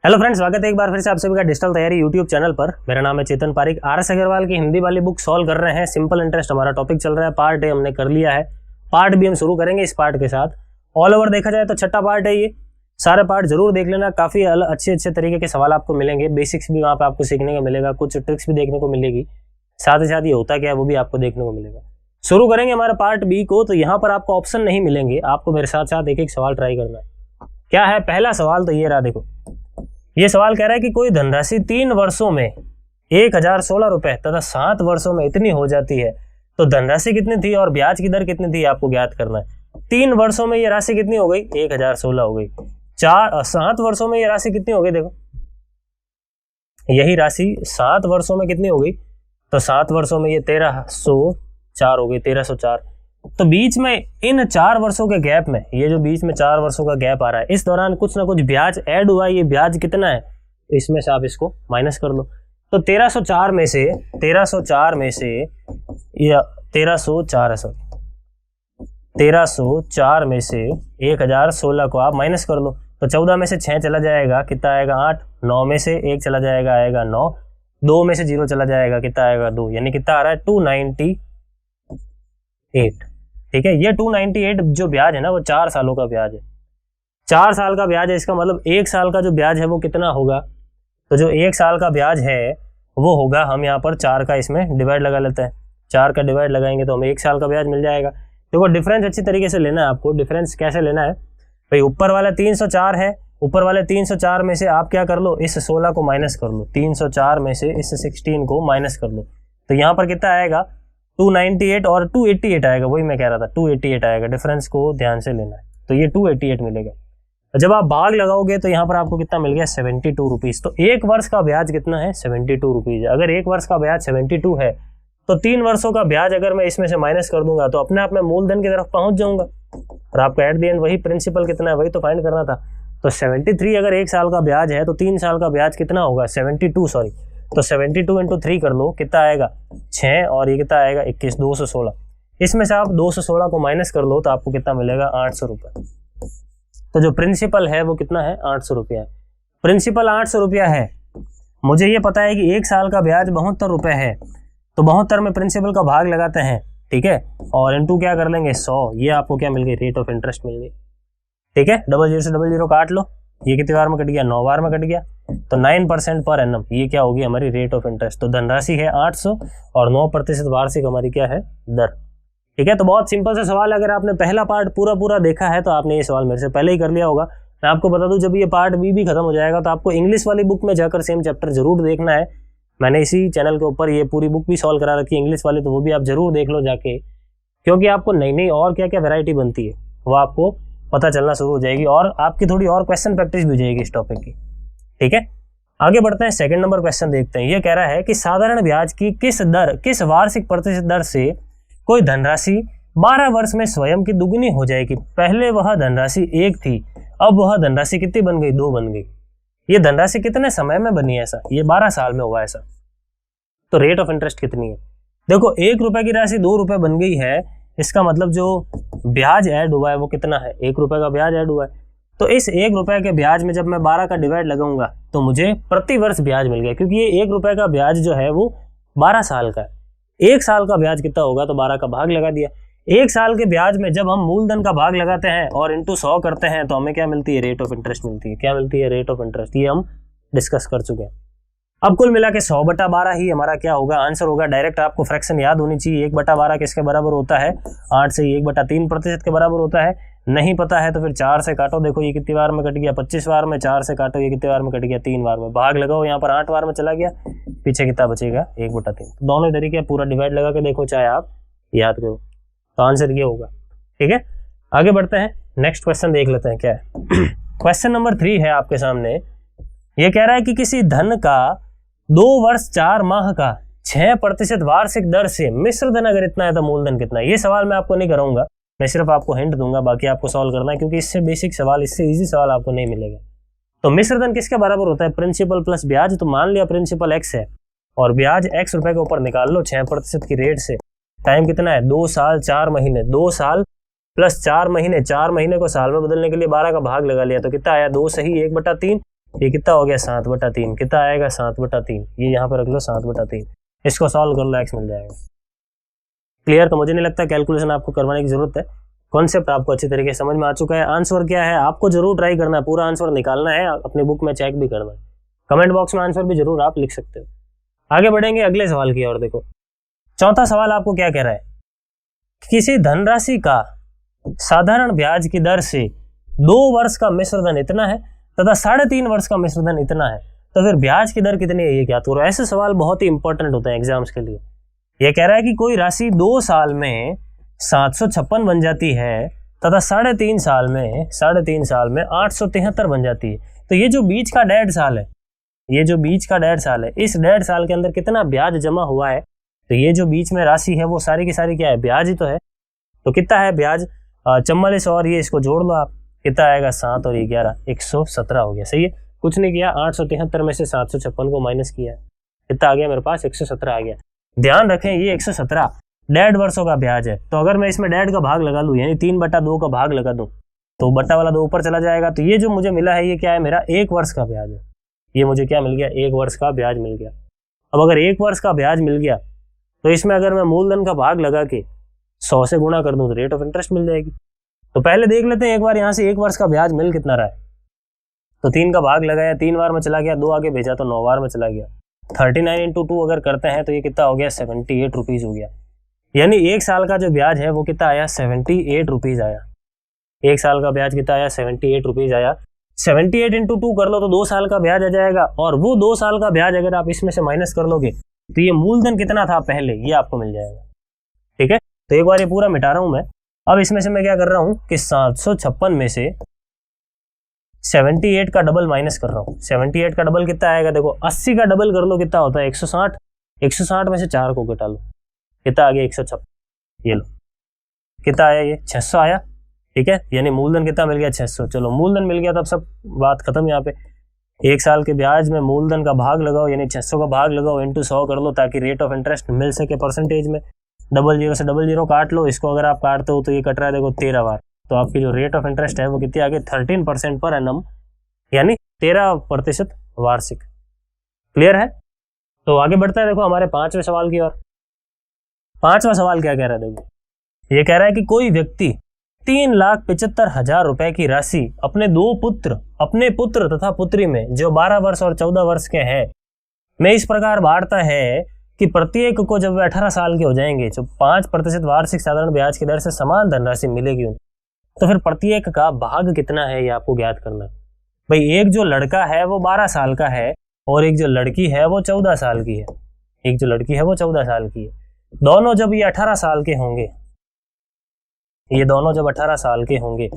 Hello friends, स्वागत है एक बार फिर से आप सभी का डिजिटल तैयारी यूट्यूब चैनल पर। मेरा नाम है चेतन पारिक। आर.एस. अग्रवाल की हिंदी वाली बुक सॉल्व कर रहे हैं। सिंपल इंटरेस्ट हमारा टॉपिक चल रहा है। पार्ट ए हमने कर लिया है, पार्ट बी हम शुरू करेंगे इस पार्ट के साथ। ऑल ओवर देखा जाए तो छठा पार्ट है ये। सारे पार्ट जरूर देख लेना, काफी अच्छे तरीके के सवाल आपको मिलेंगे। बेसिक्स भी वहाँ पे आपको सीखने को मिलेगा, कुछ ट्रिक्स भी देखने को मिलेगी, साथ ही साथ ये होता क्या है वो भी आपको देखने को मिलेगा। शुरू करेंगे हमारे पार्ट बी को। तो यहाँ पर आपको ऑप्शन नहीं मिलेंगे, आपको मेरे साथ साथ एक एक सवाल ट्राई करना है। क्या है पहला सवाल? तो ये रहा, देखो ये सवाल कह रहा है कि कोई धनराशि 3 वर्षों में 1016 रुपए तथा 7 वर्षों में इतनी हो जाती है तो धनराशि कितनी थी और ब्याज की दर कितनी थी आपको ज्ञात करना है। 3 वर्षों में ये राशि कितनी हो गई? 1016 हो गई। 7 वर्षों में ये राशि कितनी हो गई? देखो यही राशि 7 वर्षों में कितनी हो गई? तो 7 वर्षों में ये 1304 हो गई, 1304। तो बीच में इन 4 वर्षों के गैप में, ये जो बीच में 4 वर्षों का गैप आ रहा है, इस दौरान कुछ ना कुछ ब्याज ऐड हुआ है। ये ब्याज कितना है? इसमें से आप इसको माइनस कर लो। तो 1304 में से या 1304 में से 1016 को आप माइनस कर लो। तो 14 में से 6 चला जाएगा, कितना आएगा? 8। 9 में से 1 चला जाएगा, आएगा 9। 2 में से 0 चला जाएगा, कितना आएगा? 2। यानी कितना आ रहा है? 298। ठीक है, ये 298 जो ब्याज है ना वो 4 सालों का ब्याज है। 4 साल का ब्याज है, इसका मतलब 1 साल का जो ब्याज है वो कितना होगा? तो जो 1 साल का ब्याज है वो होगा, हम यहाँ पर 4 का इसमें डिवाइड लगा लेते हैं। 4 का डिवाइड लगाएंगे तो हमें 1 साल का ब्याज मिल जाएगा। देखो डिफरेंस अच्छी तरीके से लेना है आपको। डिफरेंस कैसे लेना है भाई? ऊपर वाला 304 है, ऊपर वाले 304 में से आप क्या कर लो? इस 16 को माइनस कर लो। 304 में से इस 16 को माइनस कर लो। तो यहाँ पर कितना आएगा? 298 और 288 आएगा। वही मैं कह रहा था, 288 आएगा। डिफरेंस को ध्यान से लेना है। तो ये 288 मिलेगा। जब आप भाग लगाओगे तो यहाँ पर आपको कितना मिल गया? 72 रुपीज। तो 1 वर्ष का ब्याज कितना है? 72 रुपीज। अगर 1 वर्ष का ब्याज 72 है तो 3 वर्षों का ब्याज अगर मैं इसमें से माइनस कर दूंगा तो अपने आप में मूलधन की तरफ पहुंच जाऊंगा। और आपको एट द एंड वही प्रिंसिपल कितना है वही तो फाइंड करना था। तो 73 अगर 1 साल का ब्याज है तो 3 साल का ब्याज कितना होगा? 72 सॉरी। तो 72 इंटू 3 कर लो, कितना आएगा? 6। और ये कितना आएगा? 21। 216। इसमें से आप 216 को माइनस कर लो तो आपको कितना मिलेगा? 800 रुपये। तो जो प्रिंसिपल है वो कितना है? 800 रुपया है। प्रिंसिपल 800 रुपया है। मुझे ये पता है कि 1 साल का ब्याज 72 रुपये है, तो 72 में प्रिंसिपल का भाग लगाते हैं, ठीक है, और इंटू क्या कर लेंगे? 100। ये आपको क्या मिल गई? रेट ऑफ इंटरेस्ट मिल गई। ठीक है, 00 से 00 काट लो। ये कितनी बार में कट गया? 9 बार में कट गया। तो 9% पर एनम ये क्या होगी? हमारी रेट ऑफ इंटरेस्ट। तो धनराशि है 800 और 9% वार्षिक हमारी क्या है? दर। ठीक है, तो बहुत सिंपल सा सवाल है। अगर आपने पहला पार्ट पूरा देखा है तो आपने ये सवाल मेरे से पहले ही कर लिया होगा। मैं आपको बता दूं, जब ये पार्ट बी भी खत्म हो जाएगा तो आपको इंग्लिश वाली बुक में जाकर सेम चैप्टर जरूर देखना है। मैंने इसी चैनल के ऊपर ये पूरी बुक भी सॉल्व करा रखी है इंग्लिश वाली, तो वो भी आप जरूर देख लो जाके, क्योंकि आपको नई नई और क्या क्या वैरायटी बनती है वो आपको पता चलना शुरू हो जाएगी और आपकी थोड़ी और क्वेश्चन प्रैक्टिस भी हो जाएगी इस टॉपिक की। ठीक है, आगे बढ़ते हैं। सेकंड नंबर क्वेश्चन देखते हैं। ये कह रहा है कि साधारण ब्याज की किस वार्षिक प्रतिशत दर से कोई धनराशि 12 वर्ष में स्वयं की दुगनी हो जाएगी। पहले वह धनराशि 1 थी, अब वह धनराशि कितनी बन गई? 2 बन गई। ये धनराशि कितने समय में बनी है ऐसा? ये 12 साल में हुआ ऐसा। तो रेट ऑफ इंटरेस्ट कितनी है? देखो 1 रुपए की राशि 2 रुपए बन गई है, इसका मतलब जो ब्याज ऐड हुआ है वो कितना है? 1 रुपए का ब्याज ऐड हुआ है। तो इस 1 रुपए के ब्याज में जब मैं 12 का डिवाइड लगाऊंगा तो मुझे प्रति वर्ष ब्याज मिल गया, क्योंकि ये 1 रुपए का ब्याज जो है वो 12 साल का है। 1 साल का ब्याज कितना होगा? तो 12 का भाग लगा दिया। 1 साल के ब्याज में जब हम मूलधन का भाग लगाते हैं और इंटू 100 करते हैं तो हमें क्या मिलती है? रेट ऑफ इंटरेस्ट मिलती है। क्या मिलती है? Rate of interest. ये हम डिस्कस कर चुके हैं। अब कुल मिला के 100/12 ही हमारा क्या होगा? आंसर होगा। डायरेक्ट आपको फ्रैक्शन याद होनी चाहिए। 1/12 किसके बराबर होता है? 8 से 1/3% के बराबर होता है। नहीं पता है तो फिर 4 से काटो। देखो ये कितनी बार में कट गया? 25 बार में। 4 से काटो, ये कितनी बार में कट गया? 3 बार में। भाग लगाओ, यहाँ पर 8 बार में चला गया, पीछे कितना बचेगा? 1/3। दोनों तरीके पूरा डिवाइड लगा के देखो, चाहे आप याद करो, तो आंसर ये होगा। ठीक है, आगे बढ़ते हैं। नेक्स्ट क्वेश्चन देख लेते हैं क्या है। क्वेश्चन नंबर 3 है आपके सामने। ये कह रहा है कि किसी धन का 2 वर्ष 4 माह का 6% वार्षिक दर से मिश्र धन अगर इतना है तो मूलधन कितना है? ये सवाल मैं आपको नहीं कराऊंगा, मैं सिर्फ आपको हिंट दूंगा, बाकी आपको सॉल्व करना है, क्योंकि इससे बेसिक सवाल, इससे इजी सवाल आपको नहीं मिलेगा। तो मिश्र धन किसके बराबर होता है? प्रिंसिपल प्लस ब्याज। तो मान लिया प्रिंसिपल x है और ब्याज x रुपए के ऊपर निकाल लो 6% की रेट से। टाइम कितना है? 2 साल 4 महीने। 2 साल प्लस 4 महीने, 4 महीने को साल में बदलने के लिए 12 का भाग लगा लिया तो कितना आया? 2 सही 1/3 ये कितना हो गया 7/3, कितना आएगा 7/3, ये यहाँ पर रख लो 7/3, इसको सॉल्व कर लो, x मिल जाएगा। क्लियर? तो मुझे नहीं लगता कैलकुलेशन आपको करवाने की जरूरत है, कॉन्सेप्ट आपको अच्छी तरीके से समझ में आ चुका है। आंसर क्या है आपको जरूर ट्राई करना है, पूरा आंसर निकालना है, अपनी बुक में चेक भी करना है, कमेंट बॉक्स में आंसर भी जरूर आप लिख सकते हो। आगे बढ़ेंगे अगले सवाल की ओर। देखो चौथा सवाल आपको क्या कह रहा है, किसी धनराशि का साधारण ब्याज की दर से 2 वर्ष का मिश्रधन इतना है तथा 3.5 वर्ष का मिश्रधन इतना है, तो फिर ब्याज की दर कितनी है ये क्या? तो ऐसे सवाल बहुत ही इंपॉर्टेंट होते हैं एग्जाम्स के लिए। ये कह रहा है कि कोई राशि 2 साल में 756 बन जाती है तथा 3.5 साल में 873 बन जाती है। तो ये जो बीच का 1.5 साल है, ये जो बीच का 1.5 साल है, इस 1.5 साल के अंदर कितना ब्याज जमा हुआ है? तो ये जो बीच में राशि है वो सारी की सारी क्या है? ब्याज ही तो है। तो कितना है ब्याज? 44 और ये इसको जोड़ लो आप, कितना आएगा 7 और 11, 117 हो गया। सही है, कुछ नहीं किया, 873 में से 756 को माइनस किया, कितना आ गया मेरे पास? 117 आ गया। ध्यान रखें ये 117 1.5 वर्षों का ब्याज है, तो अगर मैं इसमें 1.5 का भाग लगा लूँ, यानी 3/2 का भाग लगा दूं, तो बट्टा वाला 2 ऊपर चला जाएगा। तो ये जो मुझे मिला है ये क्या है? मेरा 1 वर्ष का ब्याज है। ये मुझे क्या मिल गया? 1 वर्ष का ब्याज मिल गया। अब अगर 1 वर्ष का ब्याज मिल गया तो इसमें अगर मैं मूलधन का भाग लगा के 100 से गुणा कर दूं तो रेट ऑफ इंटरेस्ट मिल जाएगी। तो पहले देख लेते हैं एक बार यहाँ से 1 वर्ष का ब्याज मिल कितना रहा है। तो 3 का भाग लगाया, 3 बार में चला गया, 2 आगे भेजा तो 9 बार में चला गया। 39 × 2 अगर करते हैं तो ये कितना हो गया? 78 रुपीज हो गया। यानी 1 साल का जो ब्याज है वो कितना आया? 78 रुपीज आया। 1 साल का ब्याज कितना आया? 78 रुपीज आया। 78 × 2 कर लो तो 2 साल का ब्याज आ जाएगा, और वो 2 साल का ब्याज अगर आप इसमें से माइनस कर लोगे तो ये मूलधन कितना था पहले ये आपको मिल जाएगा। ठीक है, तो एक बार ये पूरा मिटा रहा हूं मैं। अब इसमें से मैं क्या कर रहा हूं कि 756 में से 78 का डबल माइनस कर रहा हूं। 78 का डबल कितना आएगा? देखो 80 का डबल कर लो कितना होता है? 160। 160 में से 4 को घटा लो, कितना आ गया? 156। ये लो कितना आया? ये 600 आया। ठीक है, यानी मूलधन कितना मिल गया? 600। चलो मूलधन मिल गया तो अब सब बात खत्म। यहाँ पे 1 साल के ब्याज में मूलधन का भाग लगाओ, यानी 600 का भाग लगाओ, इंटू 100 कर लो ताकि रेट ऑफ इंटरेस्ट मिल सके परसेंटेज में। 00 से 00 काट लो, इसको अगर आप काटते हो तो ये कट रहा है देखो 13 बार। तो आपकी जो रेट ऑफ इंटरेस्ट है वो कितनी आ गई? 13% पर एनम, यानी 13% वार्षिक। क्लियर है? तो आगे बढ़ता है देखो हमारे 5वें सवाल की ओर। 5वां सवाल क्या कह रहा है? देखो ये कह रहा है कि कोई व्यक्ति 3,75,000 रुपए की राशि अपने पुत्र तथा पुत्री में जो 12 वर्ष और 14 वर्ष के हैं में इस प्रकार बांटता है कि प्रत्येक को जब वे 18 साल के हो जाएंगे जो 5% वार्षिक साधारण ब्याज की दर से समान धनराशि मिलेगी, तो फिर प्रत्येक का भाग कितना है ये आपको ज्ञात करना है। भाई एक जो लड़का है वो 12 साल का है और एक जो लड़की है वो 14 साल की है। एक जो लड़की है वो 14 साल की है। दोनों जब ये 18 साल के होंगे, ये दोनों जब 18 साल के होंगे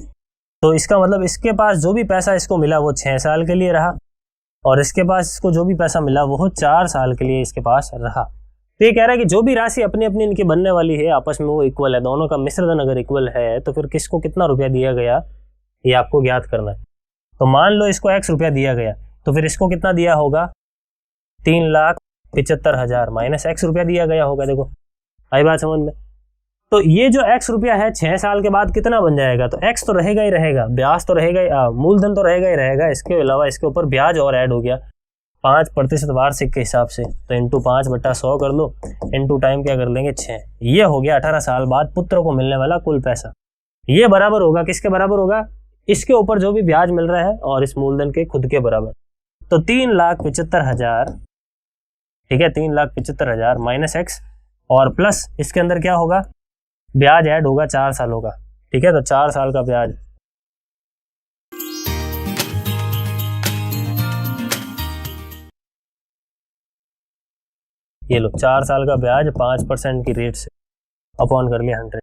तो इसका मतलब इसके पास जो भी पैसा इसको मिला वो 6 साल के लिए रहा, और इसके पास इसको जो भी पैसा मिला वो 4 साल के लिए इसके पास रहा। तो ये कह रहा है कि जो भी राशि अपनी अपनी इनकी बनने वाली है आपस में वो इक्वल है, दोनों का मिश्रधन अगर इक्वल है तो फिर किसको कितना रुपया दिया गया ये आपको ज्ञात करना है। तो मान लो इसको x रुपया दिया गया तो फिर इसको कितना दिया होगा? 3,75,000 माइनस x रुपया दिया गया होगा। देखो आई बात समझ में? तो ये जो x रुपया है 6 साल के बाद कितना बन जाएगा? तो x तो रहेगा ही रहेगा, ब्याज तो रहेगा ही, मूलधन तो रहेगा ही रहेगा, इसके अलावा इसके ऊपर ब्याज और ऐड हो गया 5% वार्षिक के हिसाब से। तो इंटू 5/100 कर लो, इंटू टाइम क्या कर लेंगे 6। ये हो गया 18 साल बाद पुत्र को मिलने वाला कुल पैसा। ये बराबर होगा किसके बराबर होगा? इसके ऊपर जो भी ब्याज मिल रहा है और इस मूलधन के खुद के बराबर। तो 3,75,000, ठीक है, 3,75,000 माइनस x और प्लस इसके अंदर क्या होगा? ब्याज ऐड होगा 4 सालों का। ठीक है, तो 4 साल का ब्याज, ये लो 4 साल का ब्याज 5% की रेट से अपॉन कर लिया 100।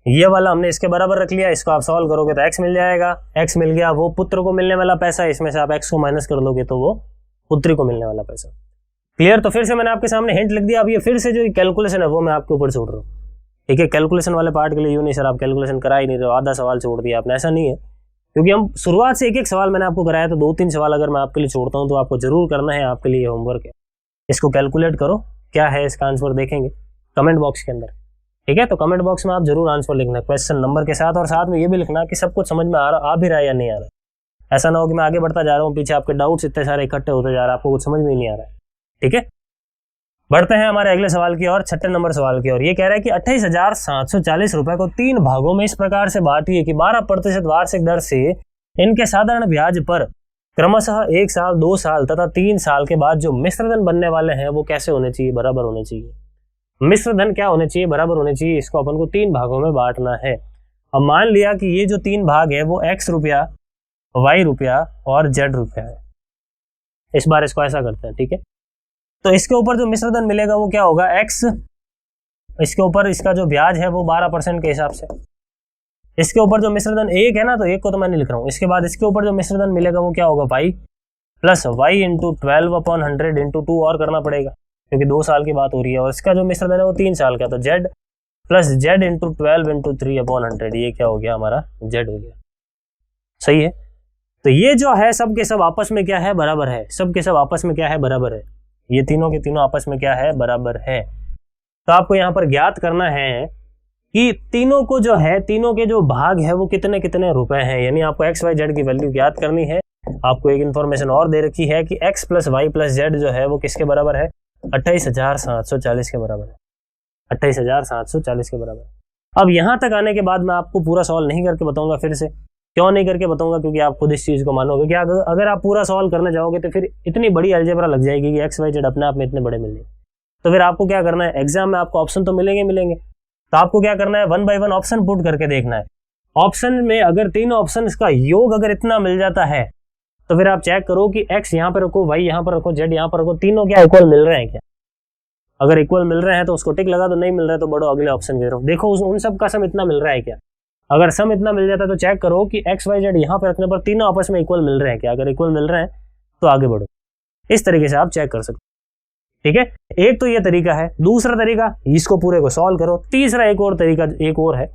ये वाला हमने इसके बराबर रख लिया, इसको आप सॉल्व करोगे तो x मिल जाएगा। x मिल गया, वो पुत्र को मिलने वाला पैसा, इसमें से आप x को माइनस कर दोगे तो वो पुत्री को मिलने वाला पैसा। क्लियर? तो फिर से मैंने आपके सामने हिंट लिख दिया। अब ये फिर से जो कैलकुलेशन है वो मैं आपके ऊपर छोड़ रहा हूँ। ठीक है, कैलकुलेशन वाले पार्ट के लिए यूं नहीं सर आप कैलकुलेशन करा ही नहीं रहे हो, आधा सवाल छोड़ दिया आपने, ऐसा नहीं है। क्योंकि हम शुरुआत से एक एक सवाल मैंने आपको कराया, तो 2-3 सवाल अगर मैं आपके लिए छोड़ता हूँ तो आपको जरूर करना है, आपके लिए होमवर्क है। इसको कैलकुलेट करो, क्या है इसका आंसर देखेंगे कमेंट बॉक्स के अंदर। ठीक है, तो कमेंट बॉक्स में आप जरूर आंसर लिखना क्वेश्चन नंबर के साथ, और साथ में ये भी लिखना कि सब कुछ समझ में आ भी रहा है या नहीं आ रहा है। ऐसा ना हो कि मैं आगे बढ़ता जा रहा हूँ, पीछे आपके डाउट्स इतने सारे इकट्ठे होते जा रहे हैं, आपको कुछ समझ में ही नहीं आ रहा है। ठीक है, बढ़ते हैं हमारे अगले सवाल की ओर, 6 नंबर सवाल की ओर। ये कह रहा है कि 28,740 रुपए को 3 भागों में इस प्रकार से बांटिए कि 12% वार्षिक दर से इनके साधारण ब्याज पर क्रमशः 1 साल, 2 साल तथा 3 साल के बाद जो मिश्रधन बनने वाले हैं वो कैसे होने चाहिए, बराबर होने चाहिए। मिश्रधन क्या होने चाहिए, बराबर होने चाहिए। इसको अपन को 3 भागों में बांटना है। अब मान लिया कि ये जो 3 भाग है वो x रुपया, y रुपया और z रुपया है। इस बार इसको ऐसा करते हैं, ठीक है। तो इसके ऊपर जो मिश्रधन मिलेगा वो क्या होगा, x, इसके ऊपर इसका जो ब्याज है वो 12% के हिसाब से। इसके ऊपर जो मिश्रधन 1 है ना, तो 1 को तो मैं नहीं लिख रहा हूँ। इसके बाद इसके ऊपर जो मिश्रधन मिलेगा वो क्या होगा, y plus Y into 12/100 into 2 और करना पड़ेगा क्योंकि 2 साल की बात हो रही है। और इसका जो मिश्रधन है वो 3 साल का, तो z plus z into 12 into 3/100, ये क्या हो गया हमारा, z हो गया। सही है। तो ये जो है सब के सब आपस में क्या है, बराबर है। सब के सब आपस में क्या है, बराबर है। ये तीनों के तीनों आपस में क्या है, बराबर है। तो आपको यहाँ पर ज्ञात करना है कि तीनों को जो है, तीनों के जो भाग है वो कितने कितने रुपए हैं। यानी आपको एक्स वाई जेड की वैल्यू ज्ञात करनी है। आपको एक इन्फॉर्मेशन और दे रखी है कि X plus Y plus Z जो है वो किसके बराबर है, 28,740 के बराबर है। 28,740 के बराबर। अब यहाँ तक आने के बाद मैं आपको पूरा सॉल्व नहीं करके बताऊंगा। फिर से क्यों नहीं करके बताऊंगा, क्योंकि आप खुद इस चीज को मानोगे कि अगर आप पूरा सॉल्व करने जाओगे तो फिर इतनी बड़ी अलजेब्रा लग जाएगी कि एक्स वाई जेड अपने आप में इतने बड़े मिलेंगे। तो फिर आपको क्या करना है, एग्जाम में आपको ऑप्शन तो मिलेंगे, तो आपको क्या करना है, 1 बाय 1 ऑप्शन पुट करके देखना है। ऑप्शन में अगर तीनों ऑप्शन का योग अगर इतना मिल जाता है तो फिर आप चेक करो कि x यहाँ पर रखो, y यहाँ पर रखो, z यहाँ पर रखो, तीनों क्या इक्वल मिल रहे हैं क्या। अगर इक्वल मिल रहे हैं तो उसको टिक लगा दो, नहीं मिल रहा है तो बढ़ो अगले ऑप्शन की तरफ। देखो उन सब का सम इतना मिल रहा है क्या। अगर सम इतना मिल जाता है तो चेक करो कि x y z यहाँ पर रखने पर तीनों आपस में इक्वल मिल रहे हैं क्या। अगर इक्वल मिल रहे हैं तो आगे बढ़ो। इस तरीके से आप चेक कर सकते, ठीक है। एक तो ये तरीका है। दूसरा तरीका, इसको पूरे को सॉल्व करो। तीसरा एक और तरीका, एक और है,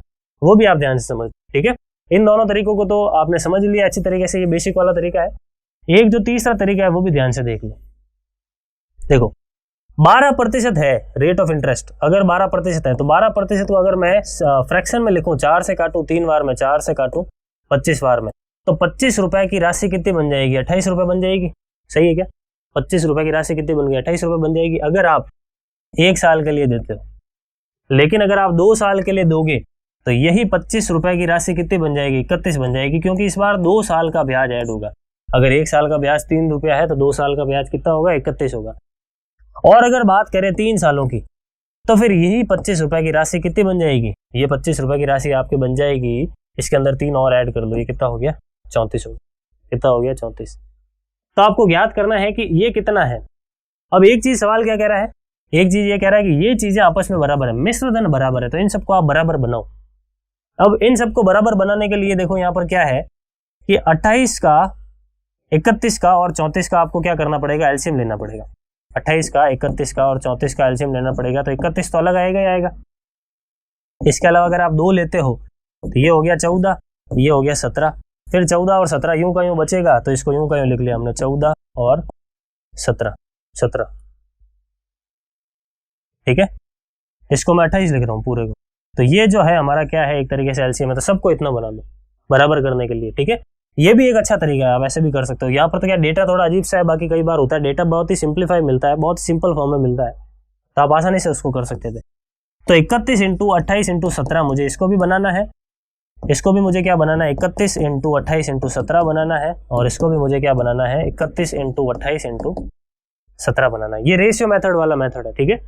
वो भी आप ध्यान से समझ, ठीक है। इन दोनों तरीकों को तो आपने समझ लिया अच्छी तरीके से, ये बेसिक वाला तरीका है। एक जो तीसरा तरीका है वो भी ध्यान से देख लो। देखो 12% है रेट ऑफ इंटरेस्ट। अगर 12% है तो 12% को अगर मैं फ्रैक्शन में लिखूं, 4 से काटूं 3 बार में, 4 से काटूं 25 बार में, तो 25 रुपए की राशि कितनी बन जाएगी, 28 रुपए बन जाएगी। सही है क्या। 25 रुपए की राशि कितनी बन गई, 28 रुपए बन जाएगी अगर आप 1 साल के लिए देते हो। लेकिन अगर आप 2 साल के लिए दोगे तो यही 25 रुपए की राशि कितनी बन जाएगी, 31 बन जाएगी, क्योंकि इस बार 2 साल का ब्याज ऐड होगा। अगर 1 साल का ब्याज 3 रुपया है तो 2 साल का ब्याज कितना होगा, 31 होगा। और अगर बात करें 3 सालों की तो फिर यही 25 रुपए की राशि कितनी बन जाएगी, ये 25 रुपए की राशि आपकी बन जाएगी। इसके अंदर 3 और ऐड कर लो, ये कितना हो गया, 34 हो गया। कितना हो गया, 34। तो आपको ज्ञात करना है कि ये कितना है। अब एक चीज सवाल क्या कह रहा है, एक चीज ये कह रहा है कि ये चीजें आपस में बराबर है, मिश्रधन बराबर है, तो इन सबको आप बराबर बनाओ। अब इन सबको बराबर बनाने के लिए देखो यहाँ पर क्या है कि 28 का, 31 का और 34 का आपको क्या करना पड़ेगा, एलसीएम लेना पड़ेगा। 28 का, 31 का और 34 का एलसीएम लेना पड़ेगा। तो 31 तो अलग आएगा ही आएगा। इसके अलावा अगर आप 2 लेते हो तो ये हो गया 14, ये हो गया 17, फिर 14 और 17 यूं का यूं बचेगा, तो इसको यूं का यूं लिख लिया हमने, 14 और 17, 17, ठीक है। इसको मैं 28 लिख रहा हूँ पूरे को। तो ये जो है हमारा क्या है, एक तरीके से एलसीएम है। तो सबको इतना बना लो बराबर करने के लिए, ठीक है। ये भी एक अच्छा तरीका है, आप ऐसे भी कर सकते हो। यहाँ पर तो क्या डेटा थोड़ा अजीब सा है, बाकी कई बार होता है डेटा बहुत ही सिंप्लीफाई मिलता है, बहुत सिंपल फॉर्म में मिलता है, तो आप आसानी से उसको कर सकते थे। तो 31 इंटू 28 इंटू 17 मुझे इसको भी बनाना है, इसको भी मुझे क्या बनाना है, 31 इंटू 28 इंटू 17 बनाना है, और इसको भी मुझे क्या बनाना है, 31 इंटू 28 इंटू 17 बनाना है। ये रेशियो मेथड वाला मेथड है, ठीक है।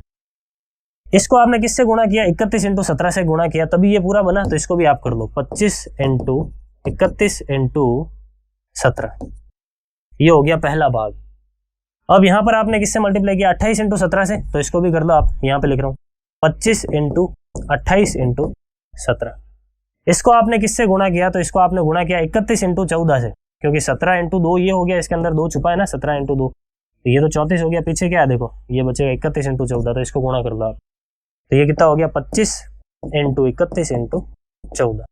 इसको आपने किससे गुणा किया, 31 इंटू 17 से गुणा किया, तभी ये पूरा बना। तो इसको भी आप कर लो, 25 इंटू 31 इंटू 17, ये हो गया पहला भाग। अब यहाँ पर आपने किससे मल्टीप्लाई किया, 28 इंटू 17 से, तो इसको भी कर लो आप। यहाँ पे लिख रहा हूँ 25 इंटू 28 इंटू 17। इसको आपने किससे गुणा किया, तो इसको आपने गुणा किया 31 इंटू 14 से, क्योंकि 17 इंटू 2 ये हो गया, इसके अंदर 2 छुपा है ना, 17 इंटू 2, तो ये तो 34 हो गया। पीछे क्या है देखो, ये बचेगा 31 इंटू 14, तो इसको गुणा कर लो आप। तो ये कितना हो गया, 25 इंटू 31 इंटू 14।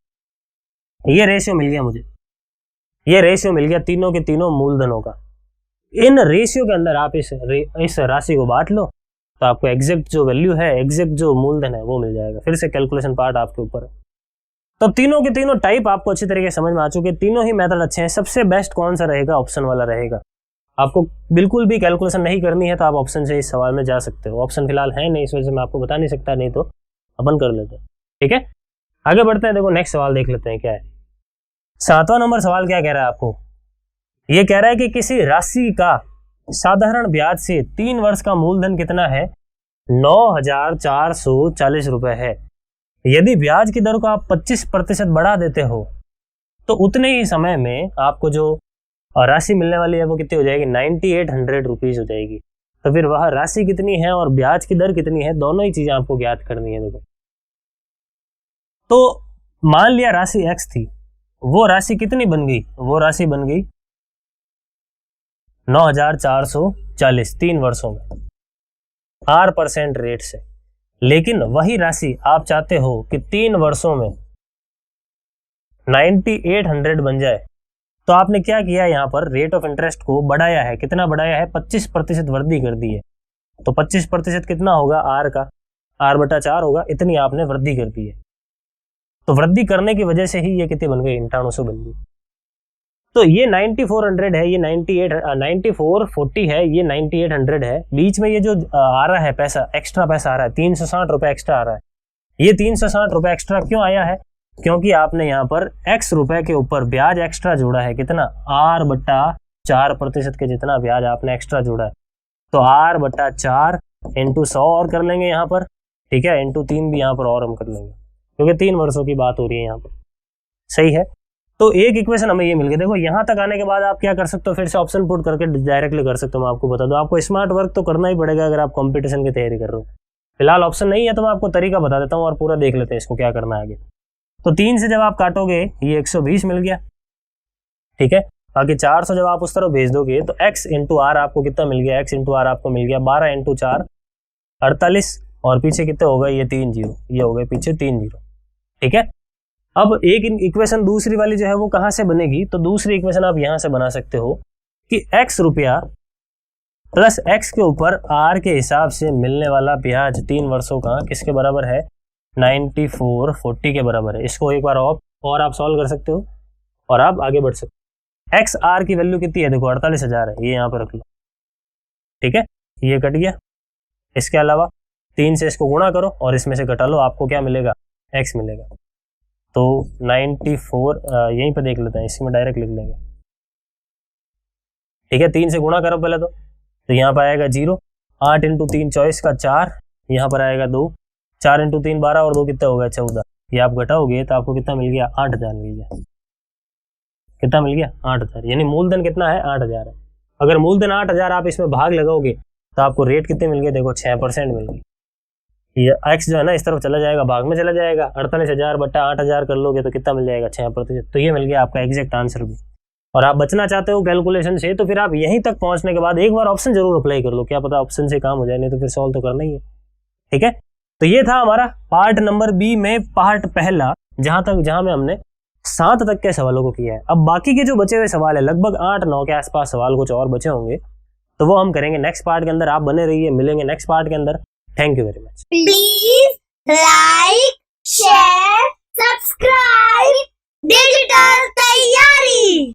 ये रेशियो मिल गया मुझे, ये रेशियो मिल गया तीनों के तीनों मूलधनों का। इन रेशियो के अंदर आप इस राशि को बांट लो, तो आपको एग्जैक्ट जो वैल्यू है, एग्जैक्ट जो मूलधन है वो मिल जाएगा। फिर से कैलकुलेशन पार्ट आपके ऊपर है। तो तीनों के तीनों टाइप आपको अच्छी तरीके से समझ में आ चुके, तीनों ही मेथड अच्छे हैं। सबसे बेस्ट कौन सा रहेगा? ऑप्शन वाला रहेगा। आपको बिल्कुल भी कैलकुलेशन नहीं करनी है तो आप ऑप्शन से इस सवाल में जा सकते हो। ऑप्शन फिलहाल है नहीं, इस वजह से मैं आपको बता नहीं सकता, नहीं तो अपन कर लेते हैं। ठीक है, आगे बढ़ते हैं। देखो नेक्स्ट सवाल देख लेते हैं क्या है। 7वां नंबर सवाल क्या कह रहा है आपको? ये कह रहा है कि किसी राशि का साधारण ब्याज से 3 वर्ष का मूलधन कितना है? 9,440 रुपए है। यदि ब्याज की दर को आप 25% बढ़ा देते हो तो उतने ही समय में आपको जो राशि मिलने वाली है वो कितनी हो जाएगी? 9800 रुपीज हो जाएगी। तो फिर वह राशि कितनी है और ब्याज की दर कितनी है, दोनों ही चीजें आपको ज्ञात करनी है। देखो, तो मान लिया राशि x थी, वो राशि कितनी बन गई? वो राशि बन गई 9,440 3 वर्षों में 8% रेट से। लेकिन वही राशि आप चाहते हो कि 3 वर्षों में 9800 बन जाए, तो आपने क्या किया? यहाँ पर रेट ऑफ इंटरेस्ट को बढ़ाया है। कितना बढ़ाया है? 25% वृद्धि कर दी है। तो 25% कितना होगा? r का r/4 होगा, इतनी आपने वृद्धि कर दी है। तो वृद्धि करने की वजह से ही ये कितनी बन गई? 9800 बन गई। तो ये 9400 है, ये 9440 है, ये 9800 है। बीच में ये जो आ रहा है पैसा, एक्स्ट्रा पैसा आ रहा है, 360 रुपए एक्स्ट्रा आ रहा है। ये 360 रुपए एक्स्ट्रा क्यों आया है? क्योंकि आपने यहाँ पर x रुपए के ऊपर ब्याज एक्स्ट्रा जोड़ा है। कितना? r/4% के जितना ब्याज आपने एक्स्ट्रा जोड़ा है। तो r/4 इंटू 100 और कर लेंगे यहाँ पर, ठीक है, इंटू 3 भी यहाँ पर और हम कर लेंगे, क्योंकि 3 वर्षों की बात हो रही है यहाँ पर। सही है, तो एक इक्वेशन हमें ये मिल गई। देखो यहाँ तक आने के बाद आप क्या कर सकते हो? फिर से ऑप्शन पुट करके डायरेक्टली कर सकते हो। मैं आपको बता दूं, आपको स्मार्ट वर्क तो करना ही पड़ेगा अगर आप कंपटीशन की तैयारी कर रहे हो। फिलहाल ऑप्शन नहीं है तो मैं आपको तरीका बता देता हूँ और पूरा देख लेते हैं इसको क्या करना है आगे। तो 3 से जब आप काटोगे ये 120 मिल गया, ठीक है। बाकी 400 जब आप उस तरफ भेज दोगे तो x इंटू आर आपको कितना मिल गया? x इंटू आर आपको मिल गया 12 इंटू 4 48, और पीछे कितने होगा? ये 3 जीरो, ये हो गए पीछे 3 जीरो, ठीक है। अब एक इक्वेशन दूसरी वाली जो है वो कहां से बनेगी? तो दूसरी इक्वेशन आप यहां से बना सकते हो कि x रुपया प्लस x के ऊपर r के हिसाब से मिलने वाला ब्याज 3 वर्षों का किसके बराबर है? 9440 के बराबर है। इसको एक बार और आप सॉल्व कर सकते हो और आप आगे बढ़ सकते हो। एक्स आर की वैल्यू कितनी है? देखो 48,000 है, ये यहाँ पर रख लो, ठीक है, ये कट गया। इसके अलावा 3 से इसको गुणा करो और इसमें से घटा लो, आपको क्या मिलेगा? एक्स मिलेगा। तो 94 यहीं पे देख लेते हैं, इसी में डायरेक्ट लिख लेंगे, ठीक है। 3 से गुणा करो पहले तो यहाँ पर आएगा 0, 8 इंटू 3 24 का 4, यहाँ पर आएगा 2, 4 इंटू 3 12 और 2 कितना होगा? 14। ये आप घटाओगे तो आपको कितना मिल गया? 8,000 मिल गया। कितना मिल गया? 8,000। यानी मूलधन कितना है? 8,000 है। अगर मूलधन 8,000 आप इसमें भाग लगाओगे तो आपको रेट कितने मिल गए? देखो 6% मिल गई। ये एक्स जो है ना इस तरफ चला जाएगा, भाग में चला जाएगा, 48,000 बट्टा 8,000 कर लोगे तो कितना मिल जाएगा? 6%। तो ये मिल गया आपका एग्जैक्ट आंसर भी। और आप बचना चाहते हो कैलकुलेशन से तो फिर आप यहीं तक पहुंचने के बाद एक बार ऑप्शन जरूर अप्लाई कर लो, क्या पता ऑप्शन से काम हो जाए, नहीं तो फिर सॉल्व तो करना ही है, ठीक है। तो ये था हमारा पार्ट नंबर बी में पार्ट पहला, जहां में हमने 7 तक के सवालों को किया है। अब बाकी के जो बचे हुए सवाल है, लगभग 8-9 के आसपास सवाल कुछ और बचे होंगे, तो वो हम करेंगे नेक्स्ट पार्ट के अंदर। आप बने रहिए, मिलेंगे नेक्स्ट पार्ट के अंदर। Thank you very much. Please like, share, subscribe digital तैयारी।